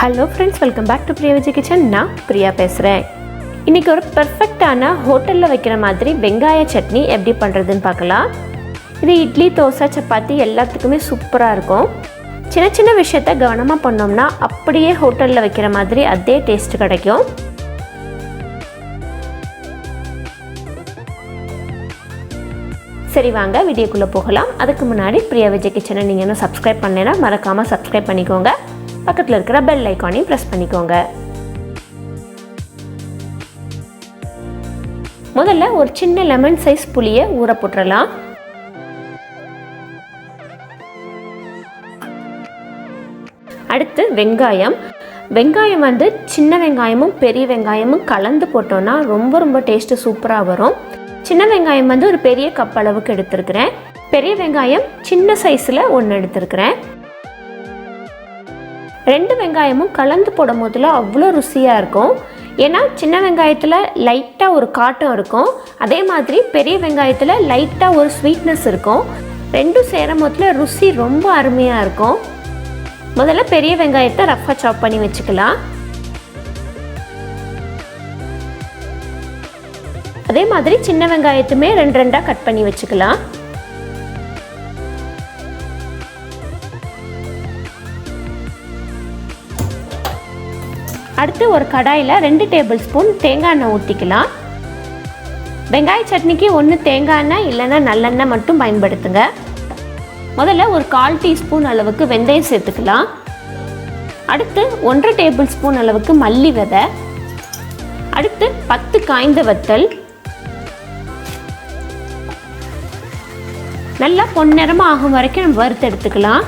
Hello friends, welcome back to Priya Vijay kitchen. நான் பிரியா பேசுகிறேன். இன்றைக்கி ஒரு பெர்ஃபெக்டான ஹோட்டலில் வைக்கிற மாதிரி வெங்காய சட்னி எப்படி பண்ணுறதுன்னு பார்க்கலாம். இது இட்லி, தோசை, சப்பாத்தி எல்லாத்துக்குமே சூப்பராக இருக்கும். சின்ன சின்ன விஷயத்த கவனமாக பண்ணோம்னா அப்படியே ஹோட்டலில் வைக்கிற மாதிரி அதே டேஸ்ட் கிடைக்கும். சரி, வாங்க வீடியோக்குள்ளே போகலாம். அதுக்கு முன்னாடி பிரியா விஜய் கிச்சனை நீங்கள் இன்னும் சப்ஸ்கிரைப் பண்ணலைன்னா மறக்காமல் சப்ஸ்கிரைப் பண்ணிக்கோங்க. பக்கத்தில் இருக்கிற பெல் ஐக்கானையும் ப்ரெஸ் பண்ணிக்கோங்க. முதல்ல ஒரு சின்ன லெமன் சைஸ் புளியை ஊற போட்டுடலாம். அடுத்து வெங்காயம் வந்து சின்ன வெங்காயமும் பெரிய வெங்காயமும் கலந்து போட்டோன்னா ரொம்ப டேஸ்ட்டு சூப்பராக வரும். சின்ன வெங்காயம் வந்து ஒரு பெரிய கப் அளவுக்கு எடுத்துருக்கிறேன். பெரிய வெங்காயம் சின்ன சைஸில் ஒன்று எடுத்துருக்கிறேன். 2 வெங்காயமும் கலந்து போடும் போதில் அவ்வளோ ருசியாக இருக்கும். ஏன்னா சின்ன வெங்காயத்தில் லைட்டாக ஒரு காட்டம் இருக்கும், அதே மாதிரி பெரிய வெங்காயத்தில் லைட்டாக ஒரு ஸ்வீட்னஸ் இருக்கும். ரெண்டும் சேரும் போதில் ருசி ரொம்ப அருமையாக இருக்கும். முதல்ல பெரிய வெங்காயத்தை ரஃப்பாக சாப் பண்ணி வச்சுக்கலாம். அதே மாதிரி சின்ன வெங்காயத்துமே 2 கட் பண்ணி வச்சுக்கலாம். அடுத்து ஒரு கடாயில் 2 டேபிள் ஸ்பூன் தேங்காய் எண்ணெய் ஊற்றிக்கலாம். வெங்காய சட்னிக்கு ஒன்று தேங்காய் எண்ணெய் இல்லைன்னா நல்லெண்ணெய் மட்டும் பயன்படுத்துங்க. முதல்ல ஒரு 1/4 டீஸ்பூன் அளவுக்கு வெந்தயம் சேர்த்துக்கலாம். அடுத்து 1 டேபிள் ஸ்பூன் அளவுக்கு மல்லி விதை. அடுத்து 10 காய்ந்த வத்தல். நல்லா பொன்னிறமாக ஆகும் வரைக்கும் நம்ம வறுத்து எடுத்துக்கலாம்.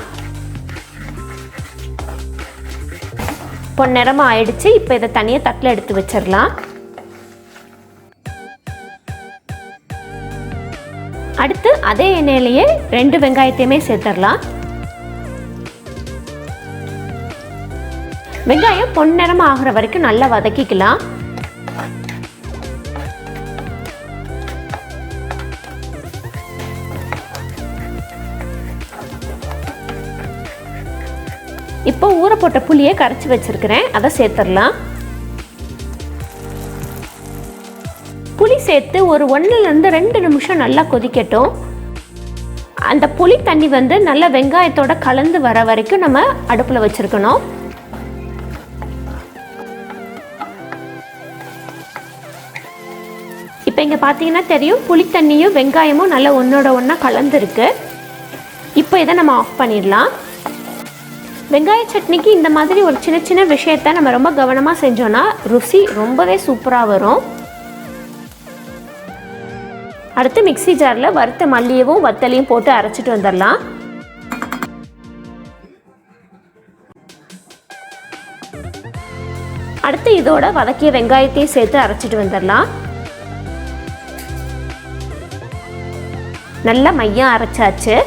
பொன்னிறமாக ஆயிடுச்சு. இப்போ இதை தனியாக தட்டில் எடுத்து வச்சிடலாம். அடுத்து அதே எண்ணெயிலேயே 2 வெங்காயத்தையுமே சேர்த்துடலாம். வெங்காயம் பொன்னிறமாக ஆகிற வரைக்கும் நல்லா வதக்கிக்கலாம். இப்போ ஊற போட்ட புளியை கரைச்சி வச்சிருக்கிறேன், அதை சேர்த்துடலாம். புளி சேர்த்து ஒரு 1லேருந்து 2 நிமிஷம் நல்லா கொதிக்கட்டும். அந்த புளி தண்ணி வந்து நல்லா வெங்காயத்தோட கலந்து வர வரைக்கும் நம்ம அடுப்பில் வச்சிருக்கணும். இப்போ இங்கே பார்த்தீங்கன்னா தெரியும், புளி தண்ணியும் வெங்காயமும் நல்லா ஒன்றோட ஒன்றா கலந்துருக்கு. இப்போ இதை நம்ம ஆஃப் பண்ணிடலாம். வெங்காய சட்னிக்கு இந்த மாதிரி ஒரு சின்ன சின்ன விஷயத்த நம்ம ரொம்ப கவனமாக செஞ்சோன்னா ருசி ரொம்பவே சூப்பராக வரும். அடுத்து மிக்ஸி ஜாரில் வறுத்த மல்லியவும் வத்தலையும் போட்டு அரைச்சிட்டு வந்துடலாம். அடுத்து இதோட வதக்கிய வெங்காயத்தையும் சேர்த்து அரைச்சிட்டு வந்துடலாம். நல்லா மையம் அரைச்சாச்சு.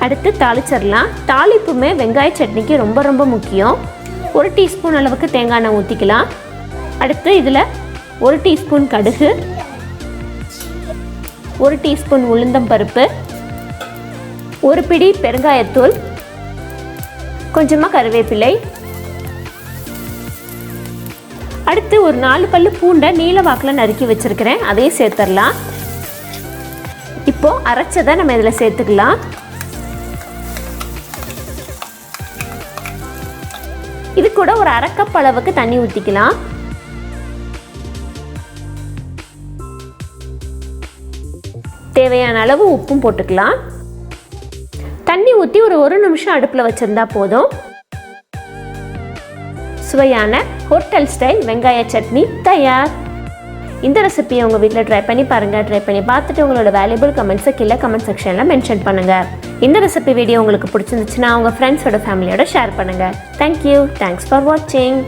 அடுத்து தாளிச்சிடலாம். தாளிப்புமே வெங்காய சட்னிக்கு ரொம்ப முக்கியம். 1 டீஸ்பூன் அளவுக்கு தேங்காய் எண்ணெய் ஊற்றிக்கலாம். அடுத்து இதில் 1 டீஸ்பூன் கடுகு, 1 டீஸ்பூன் உளுந்தம் பருப்பு, 1 பிடி பெருங்காயத்தூள், கொஞ்சமாக கருவேப்பிலை. அடுத்து ஒரு 4 பல்லு பூண்டை நீல வாக்கில் நறுக்கி வச்சுருக்கிறேன், அதையும் சேர்த்துடலாம். இப்போது அரைச்சதை நம்ம இதில் சேர்த்துக்கலாம். இது கூட ஒரு 1/2 கப் அளவுக்கு தண்ணி ஊற்றிக்கலாம். தேவையான அளவு உப்பும் போட்டுக்கலாம். தண்ணி ஊற்றி ஒரு 1 நிமிஷம் அடுப்பில் வச்சிருந்தா போதும். சுவையான ஹோட்டல் ஸ்டைல் வெங்காய சட்னி தயார். இந்த ரெசிபியை உங்கள் வீட்டில் ட்ரை பண்ணி பாருங்கள். ட்ரை பண்ணி பார்த்துட்டு உங்களோட வேல்யூபிள் கமெண்ட்ஸை கீழே கமெண்ட் செக்ஷனில் மென்ஷன் பண்ணுங்கள். இந்த ரெசிபி வீடியோ உங்களுக்கு பிடிச்சிருந்துச்சுன்னா உங்கள் ஃப்ரெண்ட்ஸோட ஃபேமிலியோட ஷேர் பண்ணுங்கள். தேங்க்யூ. தேங்க்ஸ் ஃபார் வாட்சிங்.